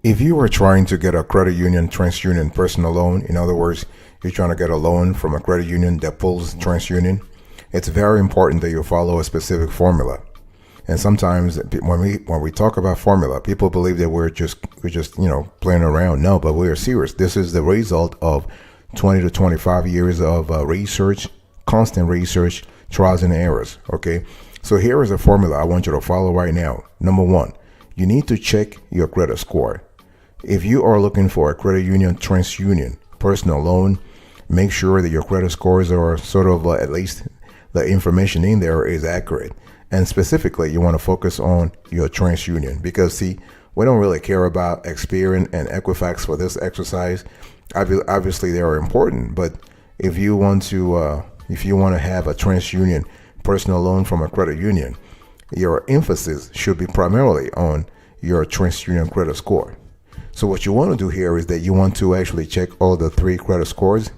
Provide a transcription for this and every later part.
If you are trying to get a credit union, TransUnion personal loan, in other words, you're trying to get a loan from a credit union that pulls TransUnion, it's very important that you follow a specific formula. And sometimes when we talk about formula, people believe that we're just playing around. No, but we are serious. This is the result of 20 to 25 years of research, constant research, trials and errors. Okay, so here is a formula I want you to follow right now. Number one, you need to check your credit score. If you are looking for a credit union, TransUnion personal loan, make sure that your credit scores are sort of at least the information in there is accurate. And specifically, you want to focus on your TransUnion because, see, we don't really care about Experian and Equifax for this exercise. Obviously, they are important, but if you want to have a TransUnion personal loan from a credit union, your emphasis should be primarily on your TransUnion credit score. So what you want to do here is that you want to actually check all the 3 credit scores,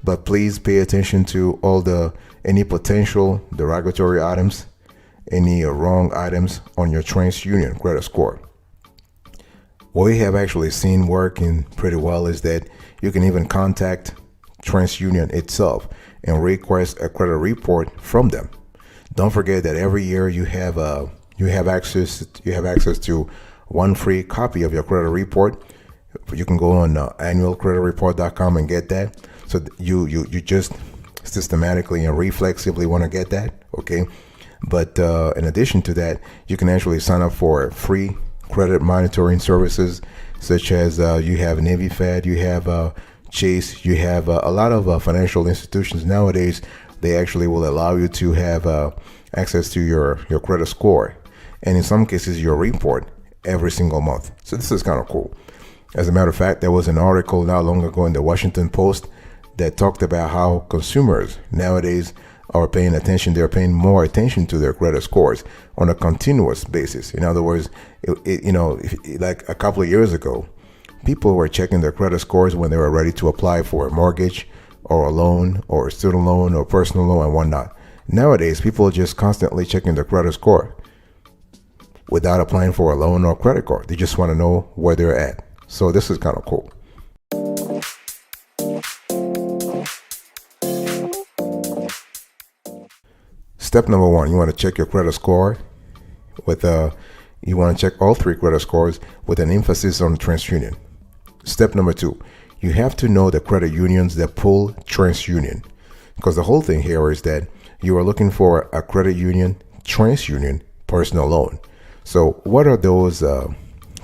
but please pay attention to any potential derogatory items, any wrong items on your TransUnion credit score. What we have actually seen working pretty well is that you can even contact TransUnion itself and request a credit report from them. Don't forget that every year you have access to one free copy of your credit report. You can go on annualcreditreport.com and get that. So you just systematically and reflexively want to get that, okay? But in addition to that, you can actually sign up for free credit monitoring services, such as you have Navy Fed, you have Chase, you have a lot of financial institutions nowadays. They actually will allow you to have access to your credit score, and in some cases your report every single month. So this is kind of cool. As a matter of fact, there was an article not long ago in the Washington Post that talked about how consumers nowadays are paying attention. They're paying more attention to their credit scores on a continuous basis. In other words, like a couple of years ago, people were checking their credit scores when they were ready to apply for a mortgage or a loan or a student loan or personal loan and whatnot. Nowadays, people are just constantly checking their credit score without applying for a loan or credit card. They just want to know where they're at. So this is kind of cool. Step number one, you want to check your credit score you want to check all 3 credit scores with an emphasis on TransUnion. Step number 2, you have to know the credit unions that pull TransUnion, because the whole thing here is that you are looking for a credit union, TransUnion personal loan. So what are those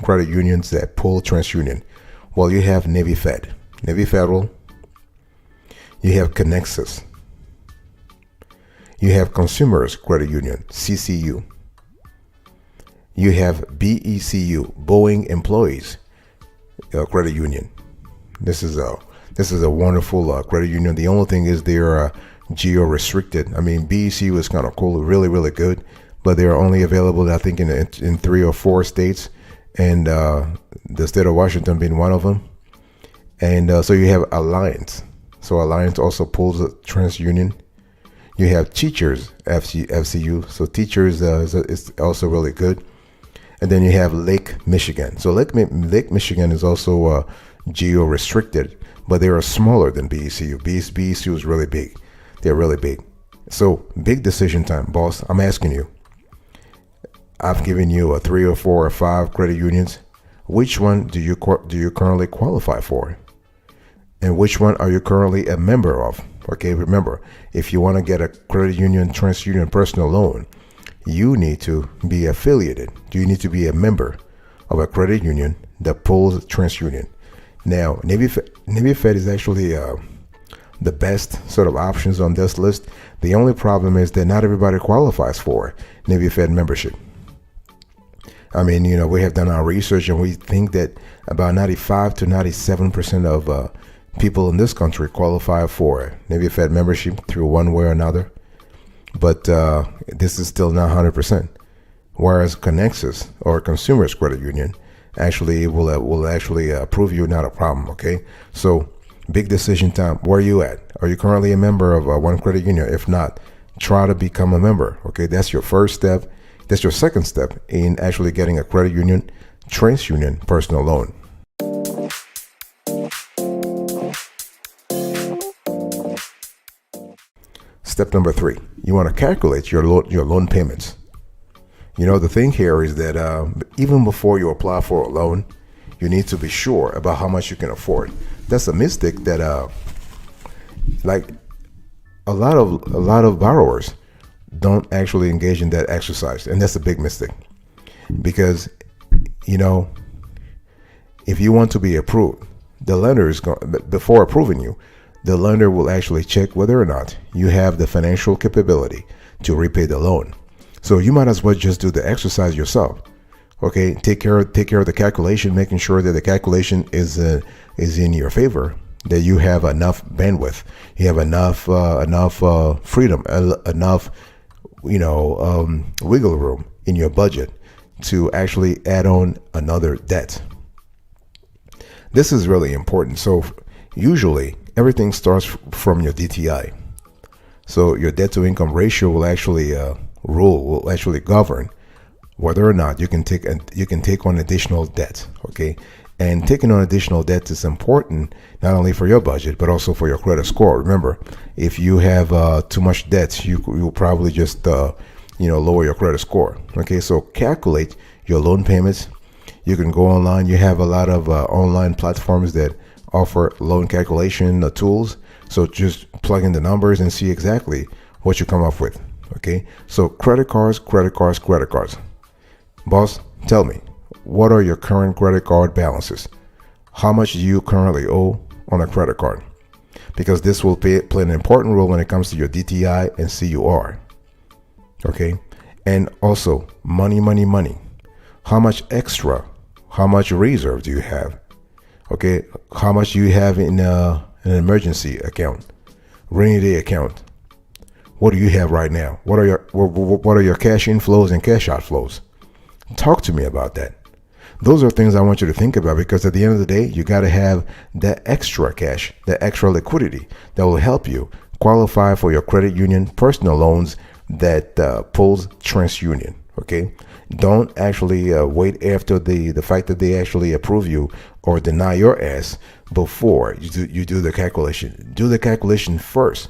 credit unions that pull TransUnion? Well, you have Navy Federal, you have Connexus, you have Consumers Credit Union, CCU, you have BECU, Boeing Employees Credit Union. This is a wonderful credit union. The only thing is they're geo restricted. I mean, BECU is kind of cool, really, really good, but they're only available, I think, in 3 or 4 states, and the state of Washington being one of them. And so you have Alliance. So Alliance also pulls TransUnion. You have Teachers FCU. So Teachers is also really good. And then you have Lake Michigan. So Lake Michigan is also geo restricted, but they are smaller than BECU. BECU is really big. They're really big. So big decision time, boss. I'm asking you. I've given you 3 or 4 or 5 credit unions. Which one do you currently qualify for? And which one are you currently a member of? Okay, remember, if you want to get a credit union, TransUnion personal loan, you need to be affiliated. You need to be a member of a credit union that pulls TransUnion. Now, Navy Fed is actually the best sort of options on this list. The only problem is that not everybody qualifies for Navy Fed membership. I mean, we have done our research and we think that about 95 to 97% of people in this country qualify for Navy Fed membership through one way or another. But this is still not 100%. Whereas Connexus or Consumers Credit Union actually will actually prove you not a problem. Okay, so big decision time. Where are you at? Are you currently a member of one credit union? If not, try to become a member. Okay, that's your first step. That's your second step in actually getting a credit union, TransUnion personal loan. Step number 3, you want to calculate your loan payments. The thing here is that even before you apply for a loan, you need to be sure about how much you can afford. That's a mistake that like a lot of borrowers don't actually engage in that exercise, and that's a big mistake. Because if you want to be approved, the lender is before approving you, the lender will actually check whether or not you have the financial capability to repay the loan. So you might as well just do the exercise yourself. Okay, take care of the calculation, making sure that the calculation is in your favor, that you have enough bandwidth, you have enough freedom, enough wiggle room in your budget to actually add on another debt. This is really important. So usually everything starts from your DTI. So your debt to income ratio will actually govern whether or not you can take on additional debt. Okay, and taking on additional debt is important not only for your budget but also for your credit score. Remember, if you have too much debt, you'll probably just lower your credit score. Okay, so calculate your loan payments. You can go online. You have a lot of online platforms that offer loan calculation tools. So just plug in the numbers and see exactly what you come up with. Okay, so credit cards. Boss, tell me, what are your current credit card balances? How much do you currently owe on a credit card? Because this will play an important role when it comes to your DTI and CUR. Okay, and also money. How much extra? How much reserve do you have? Okay, how much do you have in an emergency account, rainy day account? What do you have right now? What are your cash inflows and cash outflows? Talk to me about that. Those are things I want you to think about, because at the end of the day, you got to have that extra cash, that extra liquidity that will help you qualify for your credit union personal loans that pulls TransUnion. Okay, don't actually wait after the fact that they actually approve you or deny your ass before you do the calculation. Do the calculation first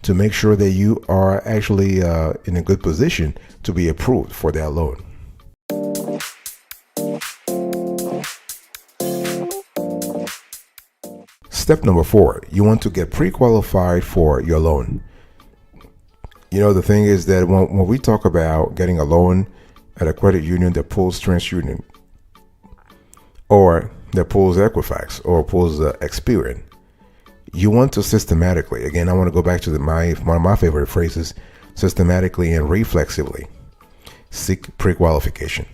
to make sure that you are actually in a good position to be approved for that loan. Step number 4, you want to get pre-qualified for your loan. The thing is that when we talk about getting a loan at a credit union that pulls TransUnion or that pulls Equifax or pulls Experian, you want to systematically, again, I want to go back to one of my favorite phrases, systematically and reflexively seek pre-qualification.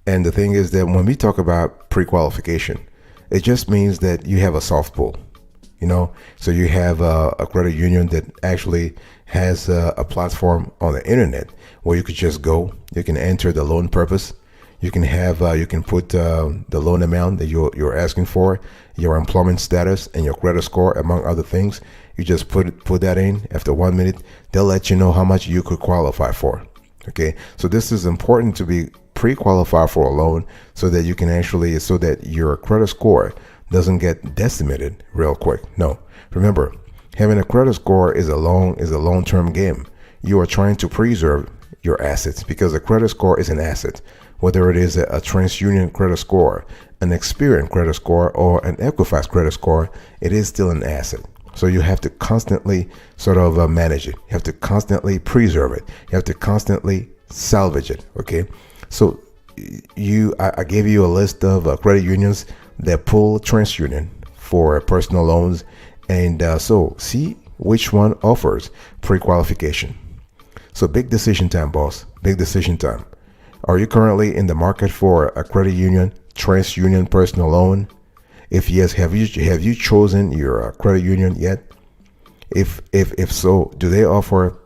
And the thing is that when we talk about pre-qualification, it just means that you have a soft pull, so you have a credit union that actually has a platform on the internet where you could just go, you can enter the loan purpose, you can put the loan amount that you're asking for, your employment status and your credit score, among other things. You just put that in. After 1 minute, they'll let you know how much you could qualify for. Okay, so this is important to be pre-qualified for a loan so that you can so that your credit score doesn't get decimated real quick. No, remember, having a credit score is a long-term game. You are trying to preserve your assets, because a credit score is an asset. Whether it is a TransUnion credit score, an Experian credit score, or an Equifax credit score, it is still an asset. So you have to constantly sort of manage it. You have to constantly preserve it. You have to constantly salvage it. Okay, so I gave you a list of credit unions that pull TransUnion for personal loans, and so see which one offers pre-qualification. So big decision time, boss. Big decision time. Are you currently in the market for a credit union, TransUnion personal loan? If yes, have you chosen your credit union yet? If so, do they offer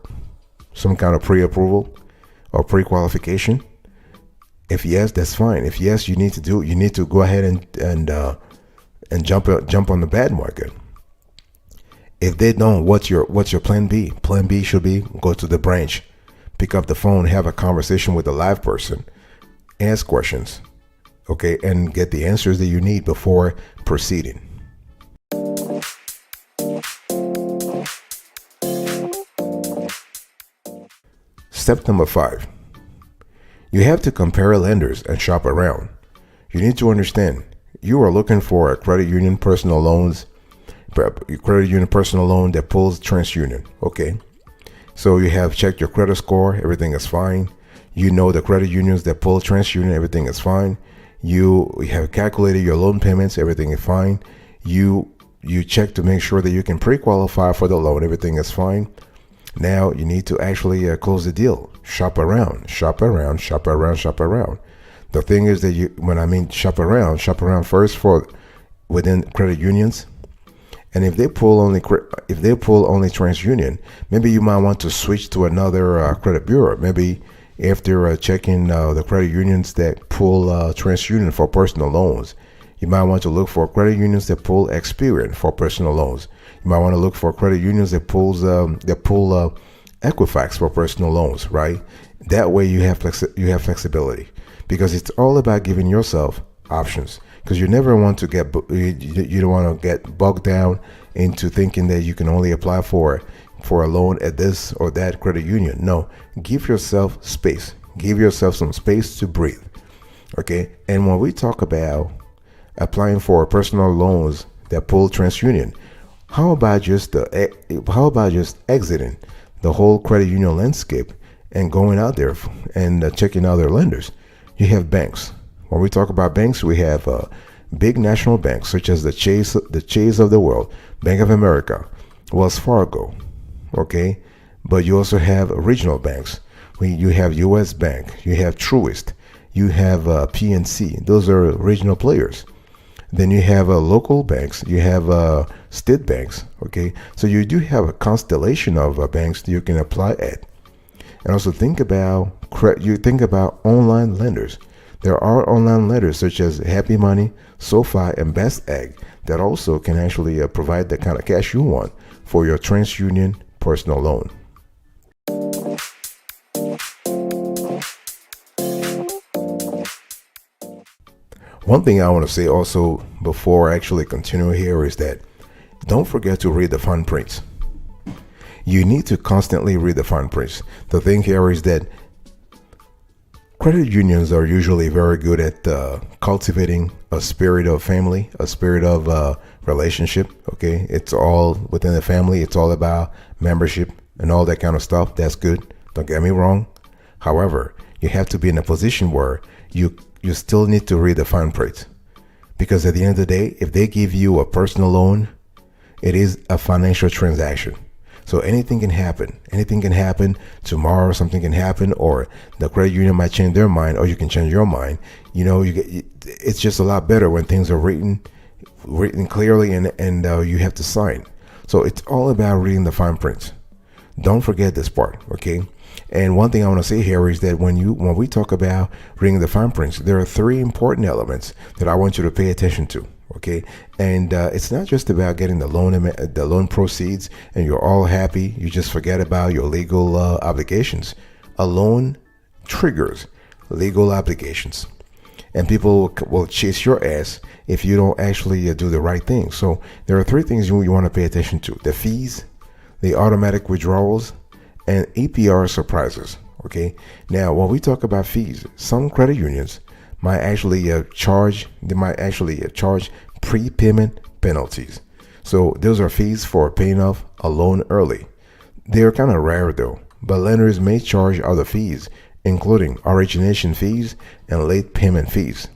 some kind of pre-approval or pre-qualification? If yes, that's fine. If yes, you need to go ahead and jump on the bandwagon. If they don't, what's your plan B? Plan B should be go to the branch, pick up the phone, have a conversation with a live person, ask questions. okay, and get the answers that you need before proceeding. Step number 5. You have to compare lenders and shop around. You need to understand you are looking for a credit union personal loan that pulls TransUnion. Okay. So you have checked your credit score, everything is fine. You know the credit unions that pull TransUnion, everything is fine. You have calculated your loan payments, everything is fine. You check to make sure that you can pre-qualify for the loan, everything is fine. Now you need to actually close the deal. Shop around, shop around, shop around, shop around. The thing is that when I mean shop around first for within credit unions. And if they pull only TransUnion, maybe you might want to switch to another credit bureau. Maybe after checking the credit unions that pull TransUnion for personal loans, you might want to look for credit unions that pull Experian for personal loans. You might want to look for credit unions that pull Equifax for personal loans, right? That way you have flexibility, because it's all about giving yourself options. Because you never want to you don't want to get bogged down into thinking that you can only apply for a loan at this or that credit union. No, give yourself space. Give yourself some space to breathe. Okay, and when we talk about applying for personal loans that pull TransUnion, how about just exiting the whole credit union landscape and going out there and checking out their lenders? You have banks. When we talk about banks, we have big national banks such as the Chase of the world, Bank of America, Wells Fargo. Okay, but you also have regional banks. You have U.S. Bank, you have Truist, you have PNC. Those are regional players. Then you have local banks, you have state banks. Okay, so you do have a constellation of banks that you can apply at. And also think about online lenders. There are online lenders such as Happy Money, SoFi, and Best Egg that also can actually provide the kind of cash you want for your TransUnion personal loan. One thing I want to say also before I actually continue here is that don't forget to read the fine prints. You need to constantly read the fine prints. The thing here is that credit unions are usually very good at cultivating a spirit of family, a spirit of relationship. Okay, it's all within the family. It's all about membership and all that kind of stuff. That's good. Don't get me wrong. However, you have to be in a position where you still need to read the fine print, because at the end of the day, if they give you a personal loan, it is a financial transaction. So anything can happen. Anything can happen tomorrow. Something can happen, or the credit union might change their mind, or you can change your mind. You know, it's just a lot better when things are written clearly and you have to sign. So it's all about reading the fine print. Don't forget this part, okay? And one thing I want to say here is that when we talk about reading the fine prints, there are 3 important elements that I want you to pay attention to. Okay, and it's not just about getting the loan proceeds and you're all happy. You just forget about your legal obligations. A loan triggers legal obligations, and people will chase your ass if you don't actually do the right thing. So there are 3 things you want to pay attention to: the fees, the automatic withdrawals, and APR surprises. Okay, now when we talk about fees, some credit unions might actually charge prepayment penalties. So those are fees for paying off a loan early. They are kind of rare though, but lenders may charge other fees, including origination fees and late payment fees.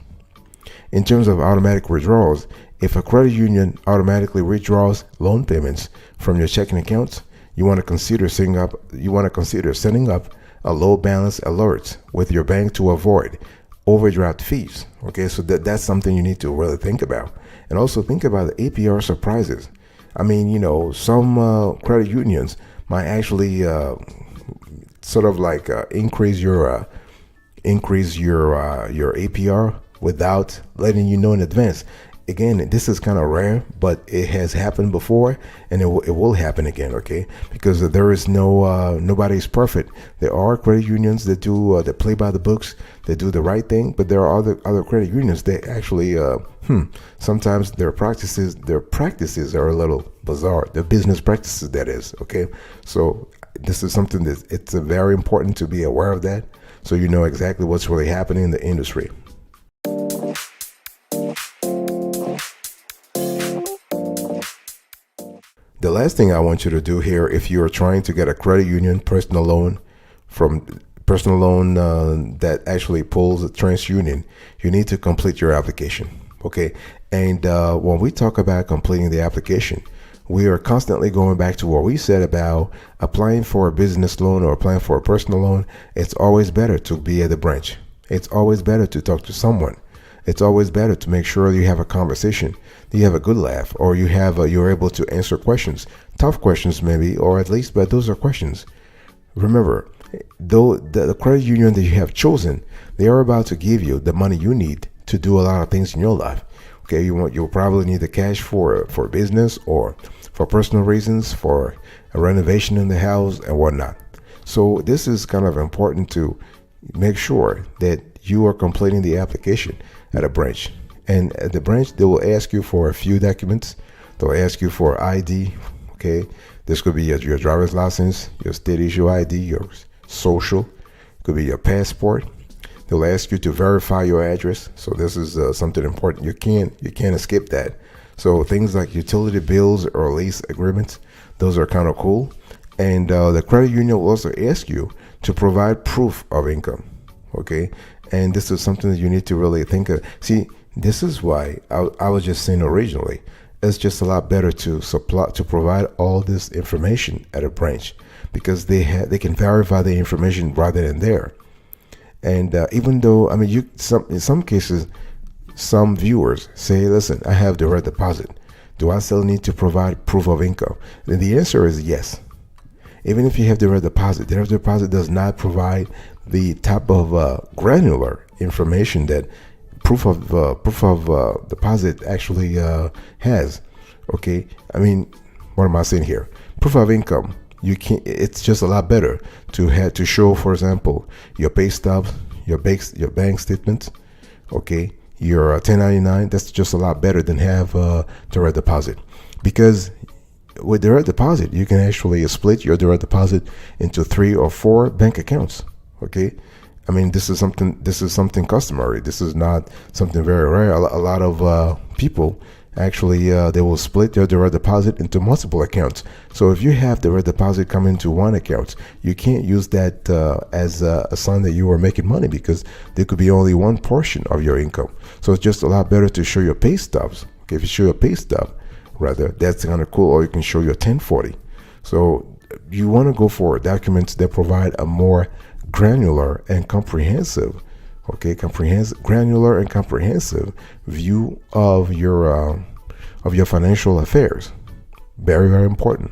In terms of automatic withdrawals, if a credit union automatically withdraws loan payments from your checking accounts, you want to consider setting up a low balance alert with your bank to avoid overdraft fees. Okay, so that's something you need to really think about. And also think about the APR surprises. I mean, you know, some credit unions might actually sort of like increase your APR without letting you know in advance. again, this is kind of rare, but it has happened before, and it will happen again. Okay, because there is nobody's perfect. There are credit unions that do that play by the books, that do the right thing, but there are other credit unions that actually sometimes their practices are a little bizarre. Their business practices, that is. Okay, so this is something that it's very important to be aware of that, so you know exactly what's really happening in the industry. The last thing I want you to do here, if you are trying to get a credit union personal loan that actually pulls a TransUnion, you need to complete your application. Okay, and when we talk about completing the application, we are constantly going back to what we said about applying for a business loan or applying for a personal loan. It's always better to be at the branch. It's always better to talk to someone. It's always better to make sure you have a conversation, you have a good laugh, or you're able to answer questions, tough questions maybe, or at least, but those are questions. Remember, though the credit union that you have chosen, they are about to give you the money you need to do a lot of things in your life. Okay, you'll probably need the cash for business or for personal reasons, for a renovation in the house and whatnot. So this is kind of important to make sure that you are completing the application at a branch. And at the branch, they will ask you for a few documents. They'll ask you for ID. Okay, this could be your driver's license, your state issue ID, your social, could be your passport. They'll ask you to verify your address. So this is something important. You can't skip that. So things like utility bills or lease agreements, those are kind of cool. And the credit union will also ask you to provide proof of income. Okay, and this is something that you need to really think of. See, this is why I was just saying originally, it's just a lot better to provide all this information at a branch, because they can verify the information right then and there. And even though, I mean, in some cases, some viewers say, listen, I have direct deposit. Do I still need to provide proof of income? And the answer is yes. Even if you have direct deposit does not provide the type of granular information that proof of deposit actually has. Okay, I mean, what am I saying here? Proof of income. You can't. It's just a lot better to show, for example, your pay stubs, your bank statements. Okay, your 1099. That's just a lot better than have direct deposit, because with direct deposit, you can actually split your direct deposit into 3 or 4 bank accounts. Okay, I mean, this is something customary. This is not something very rare. A lot of people actually they will split their direct deposit into multiple accounts. So if you have direct deposit come into one account, you can't use that as a sign that you are making money, because there could be only one portion of your income. So it's just a lot better to show your pay stubs. Okay, if you show your pay stub, rather, that's kind of cool. Or you can show your 1040. So you want to go for documents that provide a more granular and comprehensive, granular and comprehensive view of your financial affairs. Very, very important.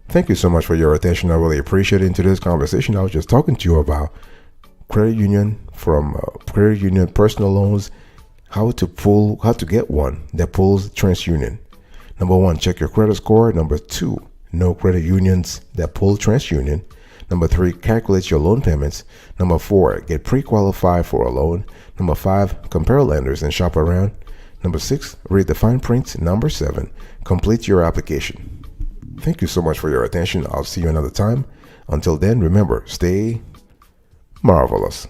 Thank you so much for your attention. I really appreciate it. In today's conversation, I was just talking to you about credit union personal loans, how to get one that pulls TransUnion. Number 1, check your credit score. Number 2, know credit unions that pull TransUnion. Number 3, calculate your loan payments. Number 4, get pre-qualified for a loan. Number 5, compare lenders and shop around. Number 6, read the fine print. Number 7, complete your application. Thank you so much for your attention. I'll see you another time. Until then, remember, stay marvelous.